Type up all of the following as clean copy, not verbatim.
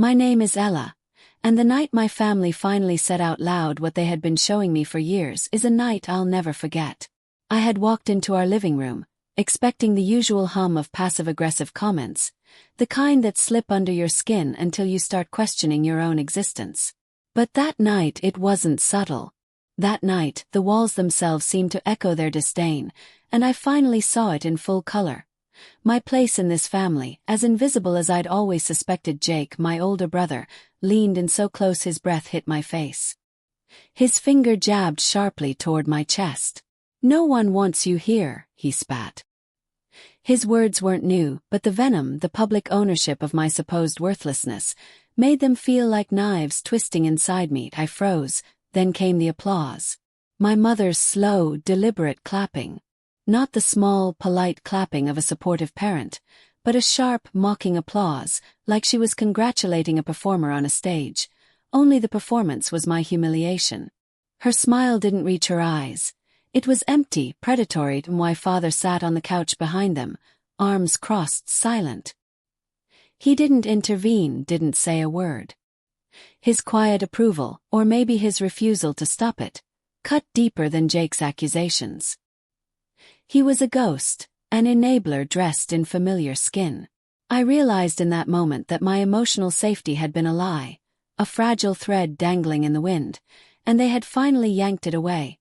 My name is Ella, and the night my family finally said out loud what they had been showing me for years is a night I'll never forget. I had walked into our living room, expecting the usual hum of passive-aggressive comments, the kind that slip under your skin until you start questioning your own existence. But that night it wasn't subtle. That night, the walls themselves seemed to echo their disdain, and I finally saw it in full color. My place in this family, as invisible as I'd always suspected. Jake, my older brother, leaned in so close his breath hit my face. His finger jabbed sharply toward my chest. "No one wants you here," he spat. His words weren't new, but the venom, the public ownership of my supposed worthlessness, made them feel like knives twisting inside me. I froze, then came the applause. My mother's slow, deliberate clapping. Not the small, polite clapping of a supportive parent, but a sharp, mocking applause, like she was congratulating a performer on a stage. Only the performance was my humiliation. Her smile didn't reach her eyes. It was empty, predatory. My father sat on the couch behind them, arms crossed, silent. He didn't intervene, didn't say a word. His quiet approval, or maybe his refusal to stop it, cut deeper than Jake's accusations. He was a ghost, an enabler dressed in familiar skin. I realized in that moment that my emotional safety had been a lie, a fragile thread dangling in the wind, and they had finally yanked it away.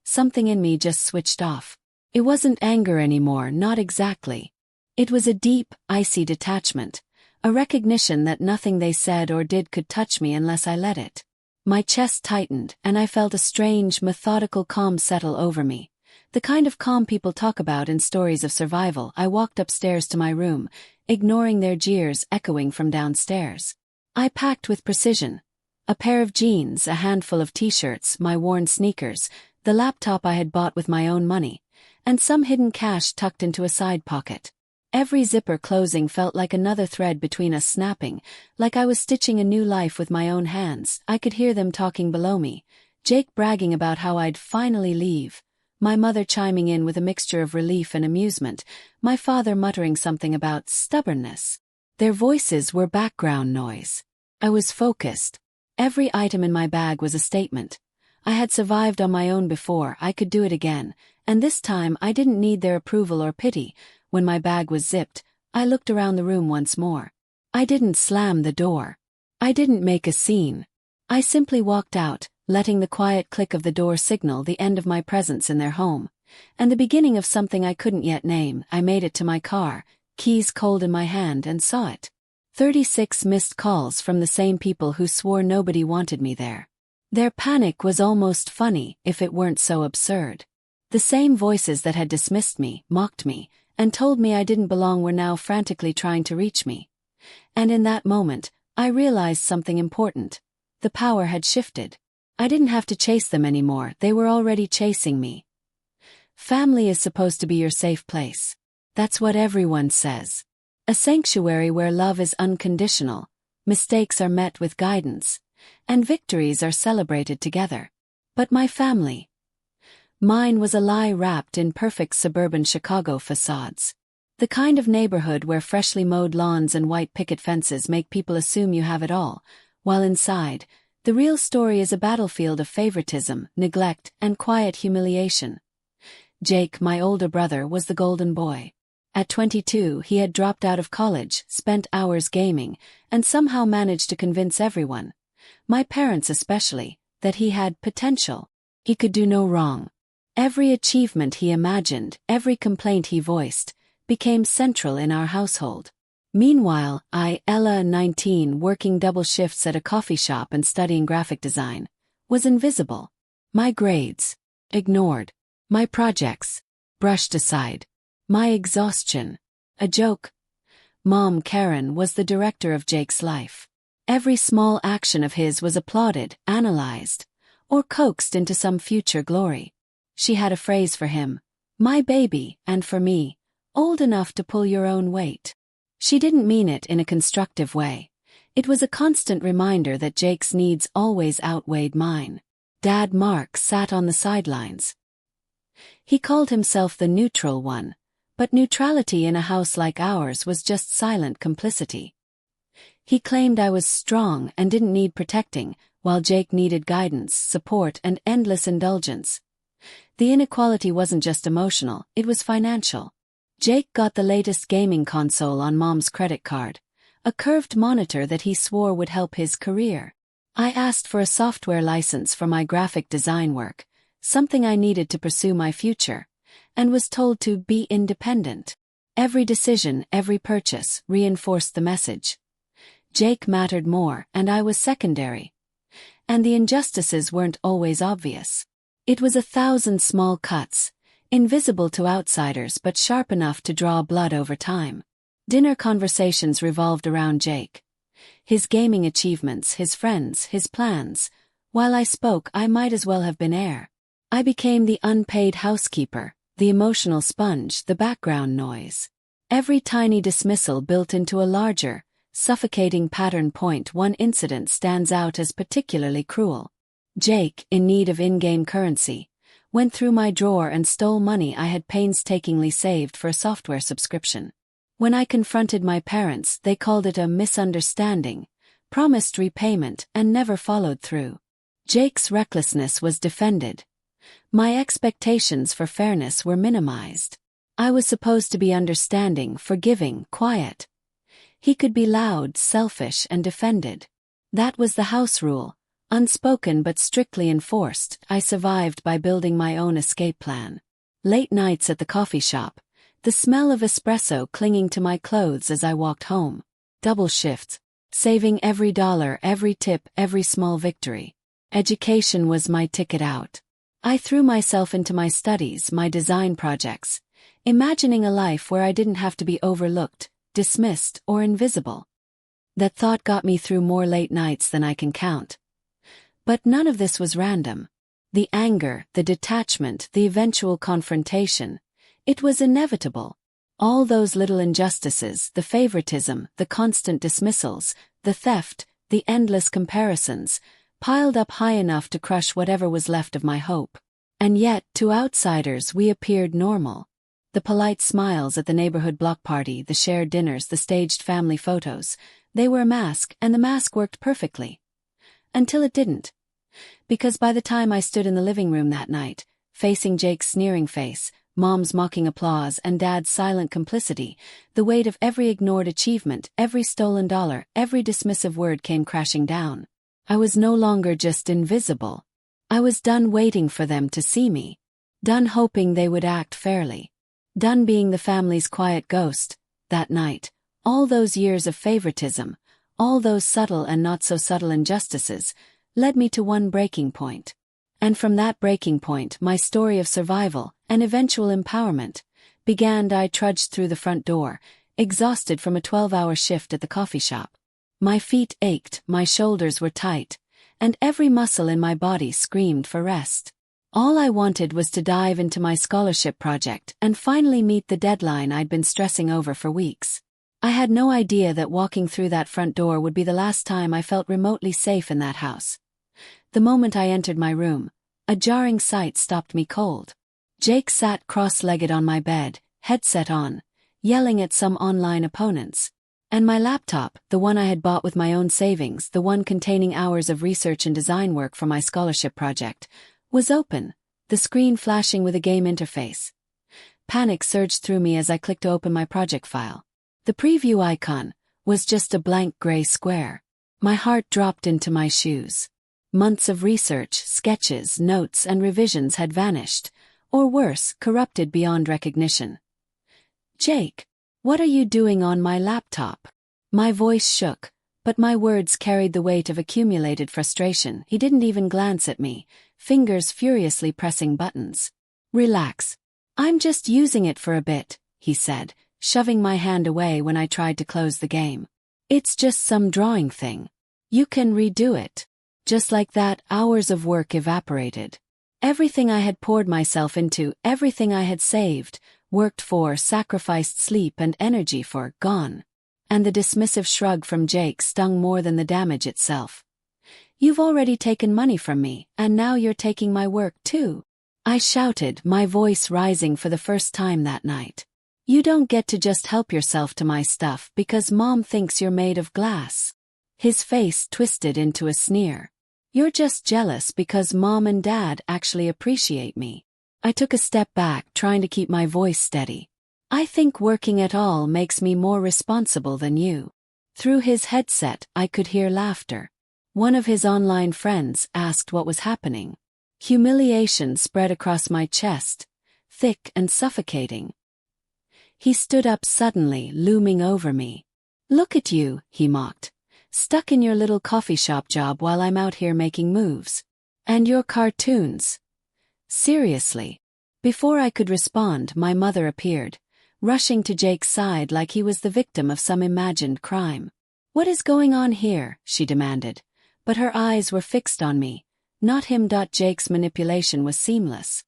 Something in me just switched off. It wasn't anger anymore, not exactly. It was a deep, icy detachment, a recognition that nothing they said or did could touch me unless I let it. My chest tightened, and I felt a strange, methodical calm settle over me. The kind of calm people talk about in stories of survival. I walked upstairs to my room, ignoring their jeers echoing from downstairs. I packed with precision. A pair of jeans, a handful of t-shirts, my worn sneakers, the laptop I had bought with my own money, and some hidden cash tucked into a side pocket. Every zipper closing felt like another thread between us snapping, like I was stitching a new life with my own hands. I could hear them talking below me, Jake bragging about how I'd finally leave, my mother chiming in with a mixture of relief and amusement, my father muttering something about stubbornness. Their voices were background noise. I was focused. Every item in my bag was a statement. I had survived on my own before, I could do it again, and this time I didn't need their approval or pity. When my bag was zipped, I looked around the room once more. I didn't slam the door. I didn't make a scene. I simply walked out, letting the quiet click of the door signal the end of my presence in their home, and the beginning of something I couldn't yet name. I made it to my car, keys cold in my hand, and saw it. 36 missed calls from the same people who swore nobody wanted me there. Their panic was almost funny, if it weren't so absurd. The same voices that had dismissed me, mocked me, and told me I didn't belong were now frantically trying to reach me. And in that moment, I realized something important. The power had shifted. I didn't have to chase them anymore, they were already chasing me. Family is supposed to be your safe place. That's what everyone says. A sanctuary where love is unconditional, mistakes are met with guidance, and victories are celebrated together. But my family. Mine was a lie wrapped in perfect suburban Chicago facades. The kind of neighborhood where freshly mowed lawns and white picket fences make people assume you have it all, while inside, the real story is a battlefield of favoritism, neglect, and quiet humiliation. Jake, my older brother, was the golden boy. At 22, he had dropped out of college, spent hours gaming, and somehow managed to convince everyone, my parents especially, that he had potential. He could do no wrong. Every achievement he imagined, every complaint he voiced, became central in our household. Meanwhile, I, Ella, 19, working double shifts at a coffee shop and studying graphic design, was invisible. My grades, ignored. My projects, brushed aside. My exhaustion, a joke. Mom, Karen, was the director of Jake's life. Every small action of his was applauded, analyzed, or coaxed into some future glory. She had a phrase for him, my baby, and for me, old enough to pull your own weight. She didn't mean it in a constructive way. It was a constant reminder that Jake's needs always outweighed mine. Dad Mark sat on the sidelines. He called himself the neutral one, but neutrality in a house like ours was just silent complicity. He claimed I was strong and didn't need protecting, while Jake needed guidance, support, and endless indulgence. The inequality wasn't just emotional, it was financial. Jake got the latest gaming console on Mom's credit card, a curved monitor that he swore would help his career. I asked for a software license for my graphic design work, something I needed to pursue my future, and was told to be independent. Every decision, every purchase, reinforced the message. Jake mattered more, and I was secondary. And the injustices weren't always obvious. It was 1,000 small cuts, invisible to outsiders but sharp enough to draw blood over time. Dinner conversations revolved around Jake. His gaming achievements, his friends, his plans. While I spoke, I might as well have been air. I became the unpaid housekeeper, the emotional sponge, the background noise. Every tiny dismissal built into a larger, suffocating pattern. One incident stands out as particularly cruel. Jake, in need of in-game currency, went through my drawer and stole money I had painstakingly saved for a software subscription. When I confronted my parents, they called it a misunderstanding, promised repayment, and never followed through. Jake's recklessness was defended. My expectations for fairness were minimized. I was supposed to be understanding, forgiving, quiet. He could be loud, selfish, and defended. That was the house rule, unspoken but strictly enforced. I survived by building my own escape plan. Late nights at the coffee shop, the smell of espresso clinging to my clothes as I walked home. Double shifts, saving every dollar, every tip, every small victory. Education was my ticket out. I threw myself into my studies, my design projects, imagining a life where I didn't have to be overlooked, dismissed, or invisible. That thought got me through more late nights than I can count. But none of this was random. The anger, the detachment, the eventual confrontation. It was inevitable. All those little injustices, the favoritism, the constant dismissals, the theft, the endless comparisons, piled up high enough to crush whatever was left of my hope. And yet, to outsiders, we appeared normal. The polite smiles at the neighborhood block party, the shared dinners, the staged family photos. They were a mask, and the mask worked perfectly. Until it didn't. Because by the time I stood in the living room that night, facing Jake's sneering face, Mom's mocking applause, and Dad's silent complicity, the weight of every ignored achievement, every stolen dollar, every dismissive word came crashing down. I was no longer just invisible. I was done waiting for them to see me. Done hoping they would act fairly. Done being the family's quiet ghost. That night, all those years of favoritism, all those subtle and not so subtle injustices, led me to one breaking point. And from that breaking point, my story of survival, and eventual empowerment, began. I trudged through the front door, exhausted from a 12-hour shift at the coffee shop. My feet ached, my shoulders were tight, and every muscle in my body screamed for rest. All I wanted was to dive into my scholarship project and finally meet the deadline I'd been stressing over for weeks. I had no idea that walking through that front door would be the last time I felt remotely safe in that house. The moment I entered my room, a jarring sight stopped me cold. Jake sat cross-legged on my bed, headset on, yelling at some online opponents. And my laptop, the one I had bought with my own savings, the one containing hours of research and design work for my scholarship project, was open, the screen flashing with a game interface. Panic surged through me as I clicked to open my project file. The preview icon was just a blank gray square. My heart dropped into my shoes. Months of research, sketches, notes, and revisions had vanished, or worse, corrupted beyond recognition. Jake, what are you doing on my laptop? My voice shook, but my words carried the weight of accumulated frustration. He didn't even glance at me, fingers furiously pressing buttons. Relax. I'm just using it for a bit, he said, shoving my hand away when I tried to close the game. It's just some drawing thing. You can redo it. Just like that, hours of work evaporated. Everything I had poured myself into, everything I had saved, worked for, sacrificed sleep and energy for, gone. And the dismissive shrug from Jake stung more than the damage itself. You've already taken money from me, and now you're taking my work too. I shouted, my voice rising for the first time that night. You don't get to just help yourself to my stuff because Mom thinks you're made of glass. His face twisted into a sneer. "You're just jealous because Mom and Dad actually appreciate me." I took a step back, trying to keep my voice steady. "I think working at all makes me more responsible than you." Through his headset, I could hear laughter. One of his online friends asked what was happening. Humiliation spread across my chest, thick and suffocating. He stood up suddenly, looming over me. "Look at you," he mocked. "Stuck in your little coffee shop job while I'm out here making moves. And your cartoons. Seriously." Before I could respond, my mother appeared, rushing to Jake's side like he was the victim of some imagined crime. "What is going on here?" she demanded, but her eyes were fixed on me, not him. Jake's manipulation was seamless.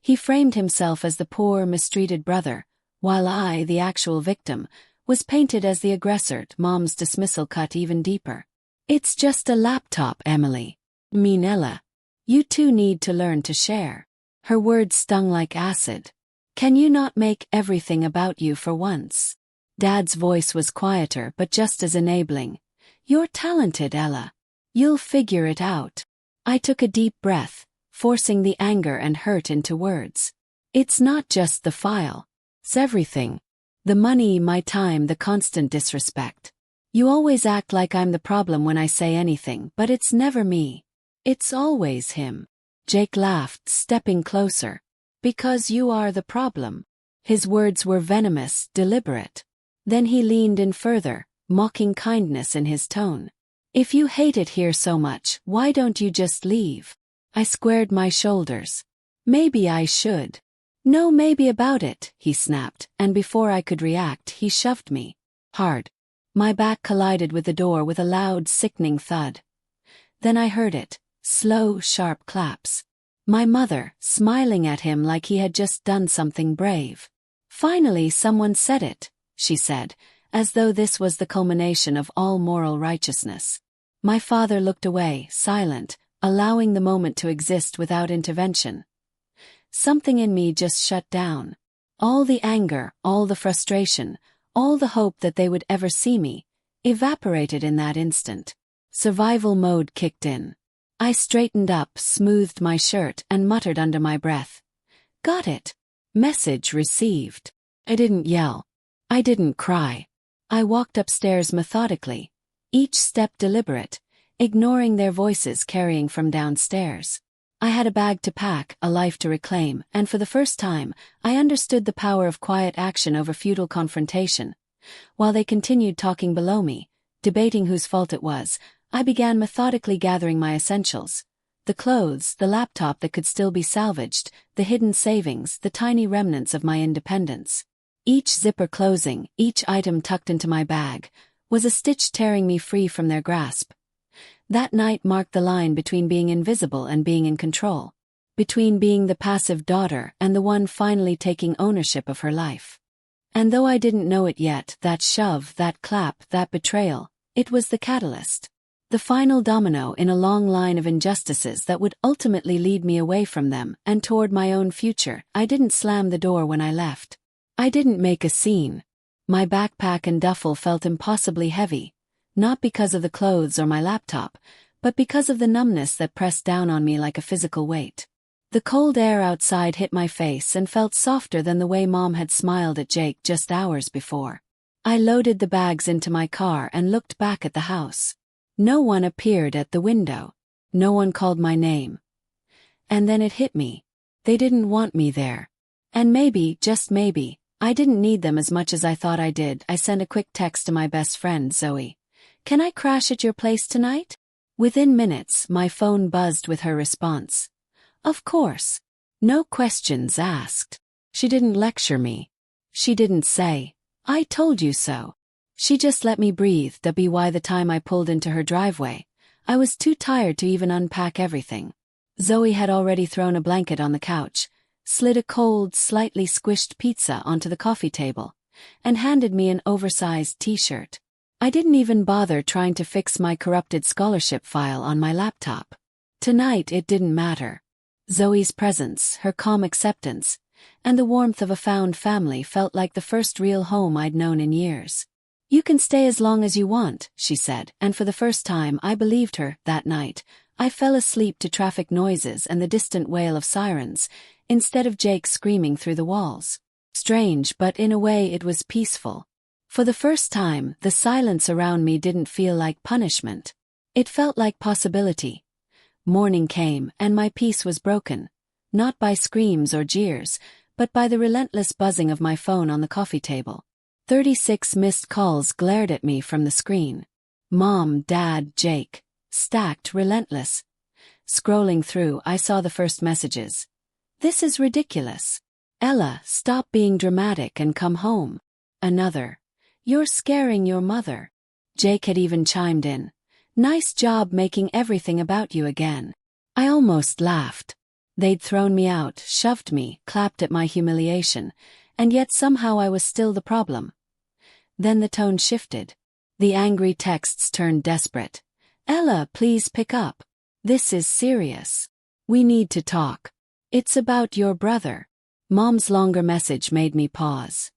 He framed himself as the poor, mistreated brother, while I, the actual victim, was painted as the aggressor. Mom's dismissal cut even deeper. "It's just a laptop, Emily. Ella. You two need to learn to share." Her words stung like acid. "Can you not make everything about you for once?" Dad's voice was quieter but just as enabling. "You're talented, Ella. You'll figure it out." I took a deep breath, forcing the anger and hurt into words. "It's not just the file. It's everything. The money, my time, the constant disrespect. You always act like I'm the problem when I say anything, but it's never me. It's always him." Jake laughed, stepping closer. "Because you are the problem." His words were venomous, deliberate. Then he leaned in further, mocking kindness in his tone. "If you hate it here so much, why don't you just leave?" I squared my shoulders. "Maybe I should." "No maybe about it," he snapped, and before I could react, he shoved me. Hard. My back collided with the door with a loud, sickening thud. Then I heard it. Slow, sharp claps. My mother, smiling at him like he had just done something brave. "Finally someone said it," she said, as though this was the culmination of all moral righteousness. My father looked away, silent, allowing the moment to exist without intervention. Something in me just shut down. All the anger, all the frustration, all the hope that they would ever see me, evaporated in that instant. Survival mode kicked in. I straightened up, smoothed my shirt, and muttered under my breath. "Got it. Message received." I didn't yell. I didn't cry. I walked upstairs methodically, each step deliberate, ignoring their voices carrying from downstairs. I had a bag to pack, a life to reclaim, and for the first time, I understood the power of quiet action over futile confrontation. While they continued talking below me, debating whose fault it was, I began methodically gathering my essentials. The clothes, the laptop that could still be salvaged, the hidden savings, the tiny remnants of my independence. Each zipper closing, each item tucked into my bag, was a stitch tearing me free from their grasp. That night marked the line between being invisible and being in control. Between being the passive daughter and the one finally taking ownership of her life. And though I didn't know it yet, that shove, that clap, that betrayal, it was the catalyst. The final domino in a long line of injustices that would ultimately lead me away from them and toward my own future. I didn't slam the door when I left. I didn't make a scene. My backpack and duffel felt impossibly heavy, not because of the clothes or my laptop, but because of the numbness that pressed down on me like a physical weight. The cold air outside hit my face and felt softer than the way Mom had smiled at Jake just hours before. I loaded the bags into my car and looked back at the house. No one appeared at the window. No one called my name. And then it hit me. They didn't want me there. And maybe, just maybe, I didn't need them as much as I thought I did. I sent a quick text to my best friend, Zoe. "Can I crash at your place tonight?" Within minutes, my phone buzzed with her response. "Of course. No questions asked." She didn't lecture me. She didn't say, "I told you so." She just let me breathe. By the time I pulled into her driveway, I was too tired to even unpack everything. Zoe had already thrown a blanket on the couch, slid a cold, slightly squished pizza onto the coffee table, and handed me an oversized t-shirt. I didn't even bother trying to fix my corrupted scholarship file on my laptop. Tonight it didn't matter. Zoe's presence, her calm acceptance, and the warmth of a found family felt like the first real home I'd known in years. You can stay as long as you want, she said, and for the first time I believed her. That night, I fell asleep to traffic noises and the distant wail of sirens, instead of Jake screaming through the walls. Strange, but in a way it was peaceful. For the first time, the silence around me didn't feel like punishment. It felt like possibility. Morning came, and my peace was broken. Not by screams or jeers, but by the relentless buzzing of my phone on the coffee table. 36 missed calls glared at me from the screen. Mom, Dad, Jake. Stacked, relentless. Scrolling through, I saw the first messages. This is ridiculous. Ella, stop being dramatic and come home. Another. You're scaring your mother. Jake had even chimed in. Nice job making everything about you again. I almost laughed. They'd thrown me out, shoved me, clapped at my humiliation, and yet somehow I was still the problem. Then the tone shifted. The angry texts turned desperate. Ella, please pick up. This is serious. We need to talk. It's about your brother. Mom's longer message made me pause.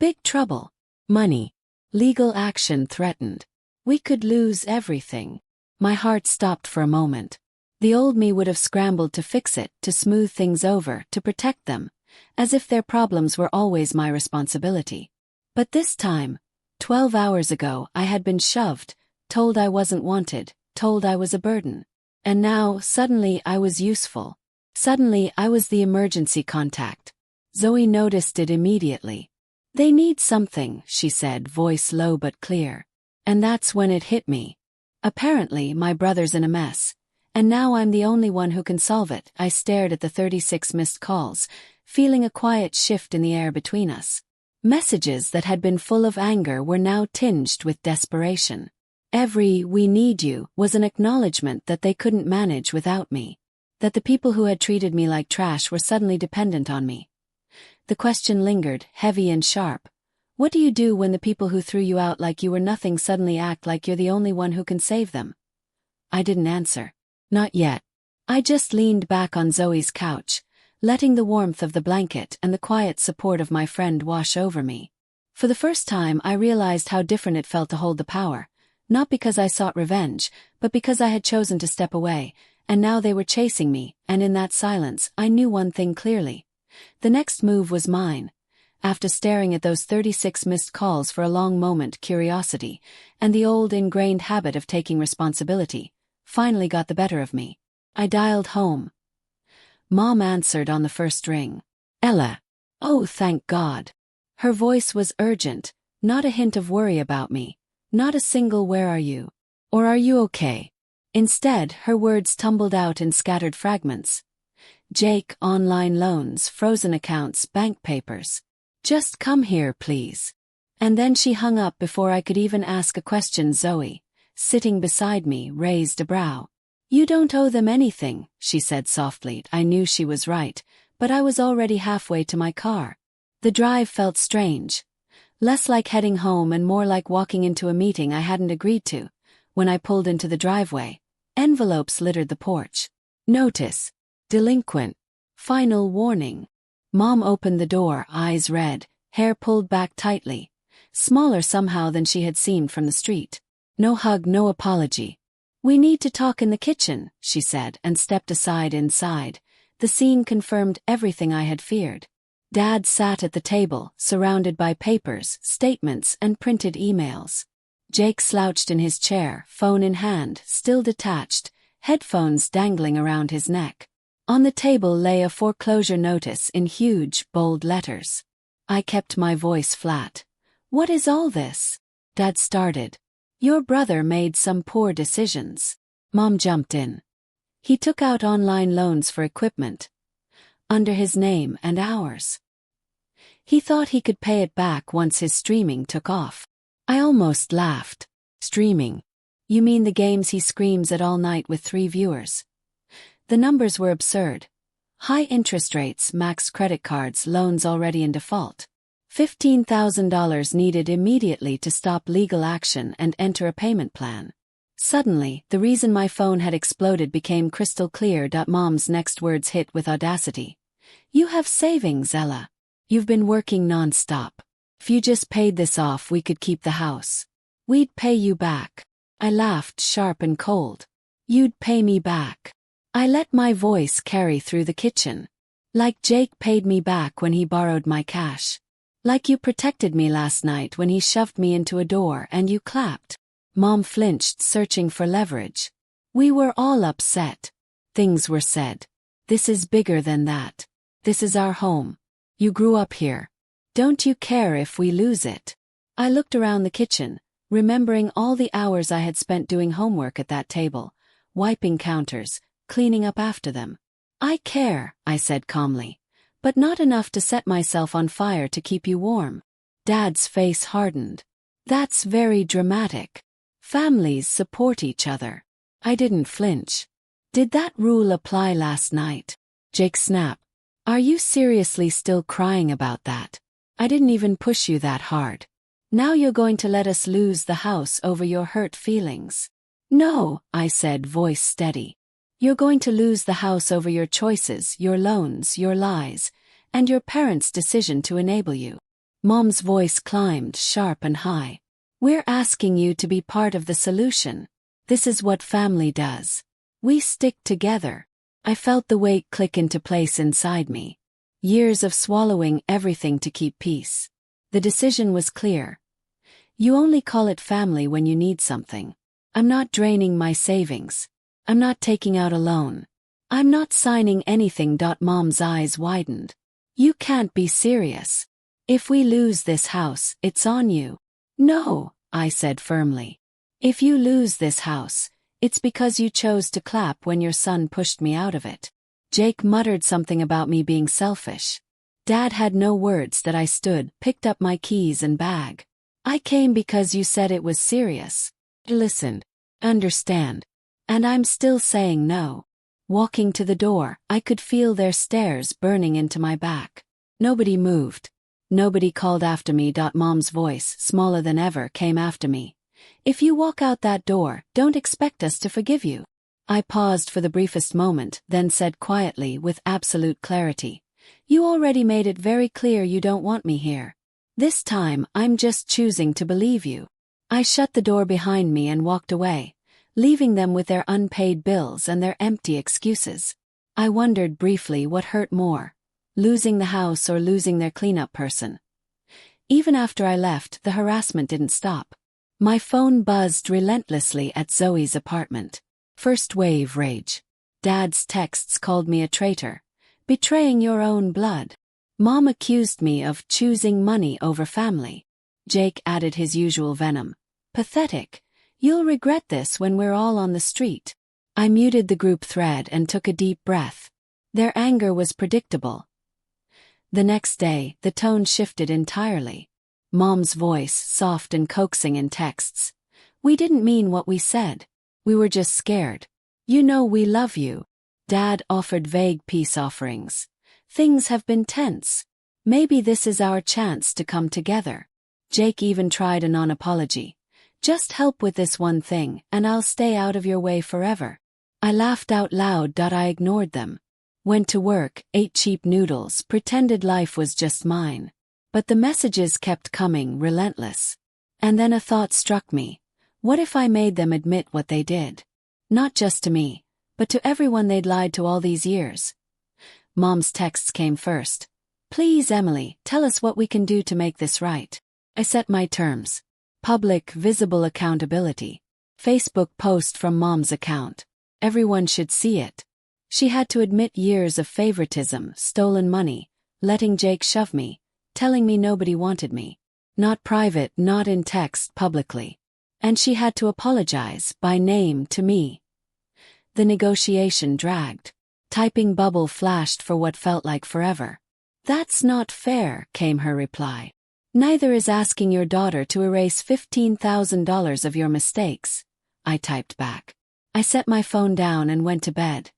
Big trouble. Money. Legal action threatened. We could lose everything. My heart stopped for a moment. The old me would have scrambled to fix it, to smooth things over, to protect them, as if their problems were always my responsibility. But this time, 12 hours ago, I had been shoved, told I wasn't wanted, told I was a burden. And now, suddenly, I was useful. Suddenly, I was the emergency contact. Zoe noticed it immediately. They need something, she said, voice low but clear. And that's when it hit me. Apparently, my brother's in a mess. And now I'm the only one who can solve it. I stared at the 36 missed calls, feeling a quiet shift in the air between us. Messages that had been full of anger were now tinged with desperation. Every "we need you" was an acknowledgement that they couldn't manage without me. That the people who had treated me like trash were suddenly dependent on me. The question lingered, heavy and sharp. What do you do when the people who threw you out like you were nothing suddenly act like you're the only one who can save them? I didn't answer. Not yet. I just leaned back on Zoe's couch, letting the warmth of the blanket and the quiet support of my friend wash over me. For the first time I realized how different it felt to hold the power, not because I sought revenge, but because I had chosen to step away, and now they were chasing me, and in that silence I knew one thing clearly. The next move was mine. After staring at those 36 missed calls for a long moment, curiosity, and the old ingrained habit of taking responsibility, finally got the better of me. I dialed home. Mom answered on the first ring. Ella. Oh, thank God. Her voice was urgent, not a hint of worry about me, not a single "where are you?" or "are you okay?" Instead, her words tumbled out in scattered fragments. Jake, online loans, frozen accounts, bank papers. Just come here, please. And then she hung up before I could even ask a question. Zoe, sitting beside me, raised a brow. You don't owe them anything, she said softly. I knew she was right, but I was already halfway to my car. The drive felt strange. Less like heading home and more like walking into a meeting I hadn't agreed to. When I pulled into the driveway, envelopes littered the porch. Notice. Delinquent. Final warning. Mom opened the door, eyes red, hair pulled back tightly. Smaller somehow than she had seemed from the street. No hug, no apology. We need to talk in the kitchen, she said, and stepped aside inside. The scene confirmed everything I had feared. Dad sat at the table, surrounded by papers, statements, and printed emails. Jake slouched in his chair, phone in hand, still detached, headphones dangling around his neck. On the table lay a foreclosure notice in huge, bold letters. I kept my voice flat. What is all this? Dad started. Your brother made some poor decisions. Mom jumped in. He took out online loans for equipment. Under his name and ours. He thought he could pay it back once his streaming took off. I almost laughed. Streaming? You mean the games he screams at all night with 3 viewers? The numbers were absurd. High interest rates, maxed credit cards, loans already in default. $15,000 needed immediately to stop legal action and enter a payment plan. Suddenly, the reason my phone had exploded became crystal clear. Mom's next words hit with audacity. You have savings, Ella. You've been working non-stop. If you just paid this off, we could keep the house. We'd pay you back. I laughed, sharp and cold. You'd pay me back. I let my voice carry through the kitchen. Like Jake paid me back when he borrowed my cash. Like you protected me last night when he shoved me into a door and you clapped. Mom flinched, searching for leverage. We were all upset. Things were said. This is bigger than that. This is our home. You grew up here. Don't you care if we lose it? I looked around the kitchen, remembering all the hours I had spent doing homework at that table, wiping counters, cleaning up after them. I care, I said calmly, but not enough to set myself on fire to keep you warm. Dad's face hardened. That's very dramatic. Families support each other. I didn't flinch. Did that rule apply last night? Jake snapped. Are you seriously still crying about that? I didn't even push you that hard. Now you're going to let us lose the house over your hurt feelings. No, I said, voice steady. You're going to lose the house over your choices, your loans, your lies, and your parents' decision to enable you. Mom's voice climbed, sharp and high. We're asking you to be part of the solution. This is what family does. We stick together. I felt the weight click into place inside me. Years of swallowing everything to keep peace. The decision was clear. You only call it family when you need something. I'm not draining my savings. I'm not taking out a loan. I'm not signing anything. Mom's eyes widened. You can't be serious. If we lose this house, it's on you. No, I said firmly. If you lose this house, it's because you chose to clap when your son pushed me out of it. Jake muttered something about me being selfish. Dad had no words. That I stood, picked up my keys and bag. I came because you said it was serious. Listened. Understand. And I'm still saying no. Walking to the door, I could feel their stares burning into my back. Nobody moved. Nobody called after me. Mom's voice, smaller than ever, came after me. If you walk out that door, don't expect us to forgive you. I paused for the briefest moment, then said quietly with absolute clarity. You already made it very clear you don't want me here. This time, I'm just choosing to believe you. I shut the door behind me and walked away, leaving them with their unpaid bills and their empty excuses. I wondered briefly what hurt more, losing the house or losing their cleanup person. Even after I left, the harassment didn't stop. My phone buzzed relentlessly at Zoe's apartment. First wave rage. Dad's texts called me a traitor, betraying your own blood. Mom accused me of choosing money over family. Jake added his usual venom. Pathetic. You'll regret this when we're all on the street. I muted the group thread and took a deep breath. Their anger was predictable. The next day, the tone shifted entirely. Mom's voice, soft and coaxing in texts. We didn't mean what we said. We were just scared. You know we love you. Dad offered vague peace offerings. Things have been tense. Maybe this is our chance to come together. Jake even tried a non-apology. Just help with this one thing, and I'll stay out of your way forever. I laughed out loud. I ignored them. Went to work, ate cheap noodles, pretended life was just mine. But the messages kept coming, relentless. And then a thought struck me. What if I made them admit what they did? Not just to me, but to everyone they'd lied to all these years. Mom's texts came first. Please, Emily, tell us what we can do to make this right. I set my terms. Public, visible accountability. Facebook post from Mom's account. Everyone should see it. She had to admit years of favoritism, stolen money, letting Jake shove me, telling me nobody wanted me. Not private, not in text, publicly. And she had to apologize, by name, to me. The negotiation dragged. Typing bubble flashed for what felt like forever. That's not fair, came her reply. Neither is asking your daughter to erase $15,000 of your mistakes, I typed back. I set my phone down and went to bed.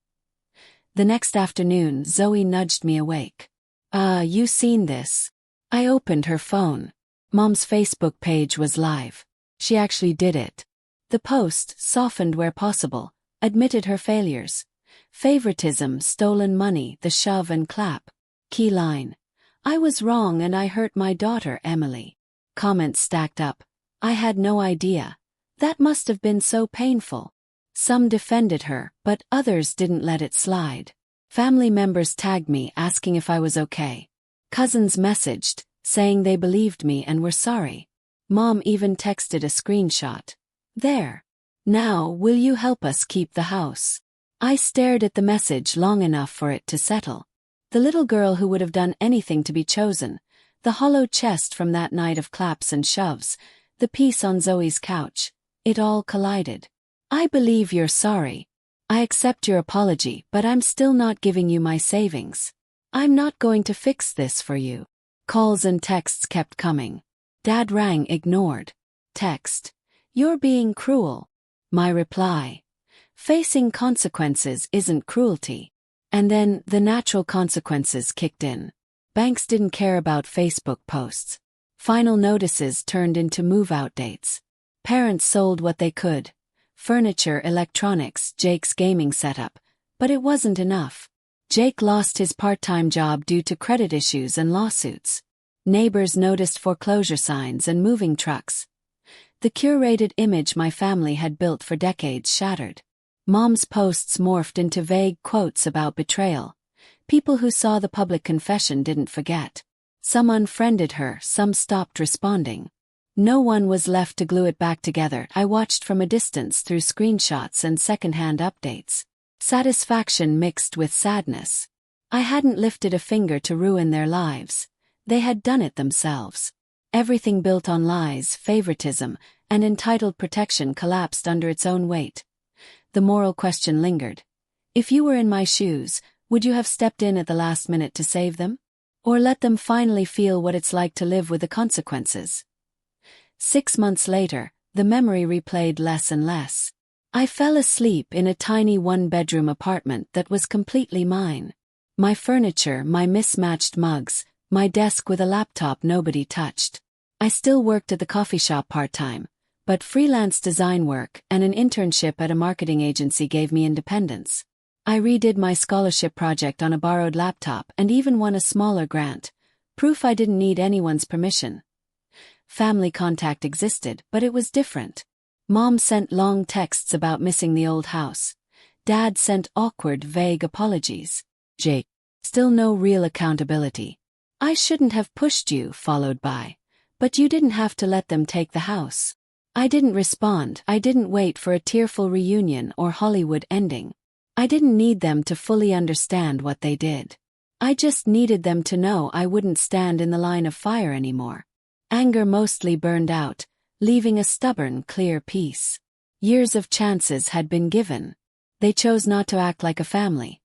The next afternoon, Zoe nudged me awake. You seen this? I opened her phone. Mom's Facebook page was live. She actually did it. The post, softened where possible, admitted her failures. Favoritism, stolen money, the shove and clap. Key line. I was wrong and I hurt my daughter, Emily. Comments stacked up. I had no idea. That must have been so painful. Some defended her, but others didn't let it slide. Family members tagged me asking if I was okay. Cousins messaged, saying they believed me and were sorry. Mom even texted a screenshot. There. Now, will you help us keep the house? I stared at the message long enough for it to settle. The little girl who would have done anything to be chosen, the hollow chest from that night of claps and shoves, the peace on Zoe's couch, it all collided. I believe you're sorry. I accept your apology, but I'm still not giving you my savings. I'm not going to fix this for you. Calls and texts kept coming. Dad rang, ignored. Text. You're being cruel. My reply. Facing consequences isn't cruelty. And then the natural consequences kicked in. Banks didn't care about Facebook posts. Final notices turned into move-out dates. Parents sold what they could. Furniture, electronics, Jake's gaming setup. But it wasn't enough. Jake lost his part-time job due to credit issues and lawsuits. Neighbors noticed foreclosure signs and moving trucks. The curated image my family had built for decades shattered. Mom's posts morphed into vague quotes about betrayal. People who saw the public confession didn't forget. Some unfriended her, some stopped responding. No one was left to glue it back together. I watched from a distance through screenshots and secondhand updates. Satisfaction mixed with sadness. I hadn't lifted a finger to ruin their lives. They had done it themselves. Everything built on lies, favoritism, and entitled protection collapsed under its own weight. The moral question lingered. If you were in my shoes, would you have stepped in at the last minute to save them? Or let them finally feel what it's like to live with the consequences? 6 months later, the memory replayed less and less. I fell asleep in a tiny one-bedroom apartment that was completely mine. My furniture, my mismatched mugs, my desk with a laptop nobody touched. I still worked at the coffee shop part-time, but freelance design work and an internship at a marketing agency gave me independence. I redid my scholarship project on a borrowed laptop and even won a smaller grant, proof I didn't need anyone's permission. Family contact existed, but it was different. Mom sent long texts about missing the old house. Dad sent awkward, vague apologies. Jake. Still no real accountability. I shouldn't have pushed you, followed by. But you didn't have to let them take the house. I didn't respond. I didn't wait for a tearful reunion or Hollywood ending. I didn't need them to fully understand what they did. I just needed them to know I wouldn't stand in the line of fire anymore. Anger mostly burned out, leaving a stubborn, clear peace. Years of chances had been given. They chose not to act like a family.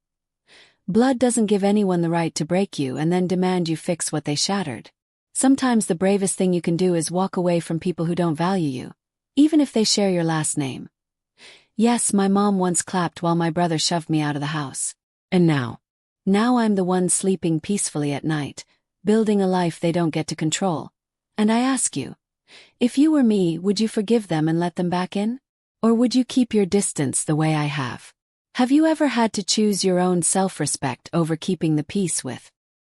Blood doesn't give anyone the right to break you and then demand you fix what they shattered. Sometimes the bravest thing you can do is walk away from people who don't value you, even if they share your last name. Yes, my mom once clapped while my brother shoved me out of the house. And now? Now I'm the one sleeping peacefully at night, building a life they don't get to control. And I ask you, if you were me, would you forgive them and let them back in? Or would you keep your distance the way I have? Have you ever had to choose your own self-respect over keeping the peace with